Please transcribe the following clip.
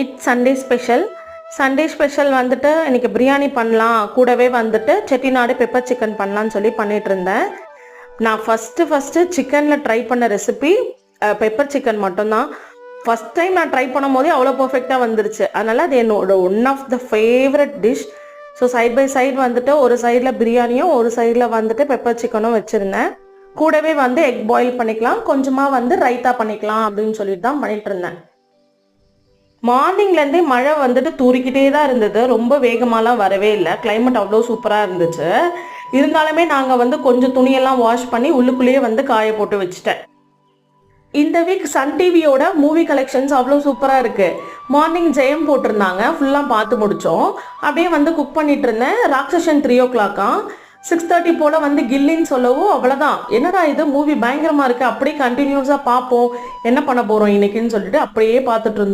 It's Sunday special வந்துட்டு இன்றைக்கி பிரியாணி பண்ணலாம், கூடவே வந்துட்டு செட்டிநாடு பெப்பர் சிக்கன் பண்ணலான்னு சொல்லி பண்ணிகிட்டு இருந்தேன். நான் ஃபஸ்ட்டு சிக்கனில் ட்ரை பண்ண ரெசிபி பெப்பர் சிக்கன் மட்டும்தான். ஃபஸ்ட் டைம் நான் ட்ரை பண்ணும் போதே அவ்வளோ பர்ஃபெக்டாக வந்துருச்சு. அதனால் அது என்னோட one of the favourite dish. So side by side வந்துட்டு ஒரு சைடில் பிரியாணியும் ஒரு சைடில் வந்துட்டு பெப்பர் சிக்கனும் வச்சுருந்தேன். கூடவே வந்து எக் பாயில் பண்ணிக்கலாம், கொஞ்சமாக வந்து ரைத்தா பண்ணிக்கலாம் அப்படின்னு சொல்லிட்டு தான் பண்ணிட்டு இருந்தேன். மார்னிங்லேருந்தே மழை வந்துட்டு தூரிக்கிட்டே தான் இருந்தது. ரொம்ப வேகமாலாம் வரவே இல்லை. கிளைமேட் அவ்வளோ சூப்பராக இருந்துச்சு. இருந்தாலுமே நாங்கள் வந்து கொஞ்சம் துணியெல்லாம் வாஷ் பண்ணி உள்ளுக்குள்ளேயே வந்து காய போட்டு வச்சுட்டேன். இந்த வீக் சன் டிவியோட மூவி கலெக்ஷன்ஸ் அவ்வளோ சூப்பராக இருக்குது. மார்னிங் ஜெயம் போட்டிருந்தாங்க, ஃபுல்லாக பார்த்து முடித்தோம். அப்படியே வந்து குக் பண்ணிட்டு இருந்தேன். ராட்சசன் 3 o'clock 6:30 போல் வந்து கில்லின்னு சொல்லவும் அவ்வளோதான், என்னடா இது மூவி பயங்கரமாக இருக்குது, அப்படியே கண்டினியூஸாக பார்ப்போம், என்ன பண்ண போகிறோம் இன்னைக்குன்னு சொல்லிட்டு அப்படியே பார்த்துட்டு இருந்தோம்.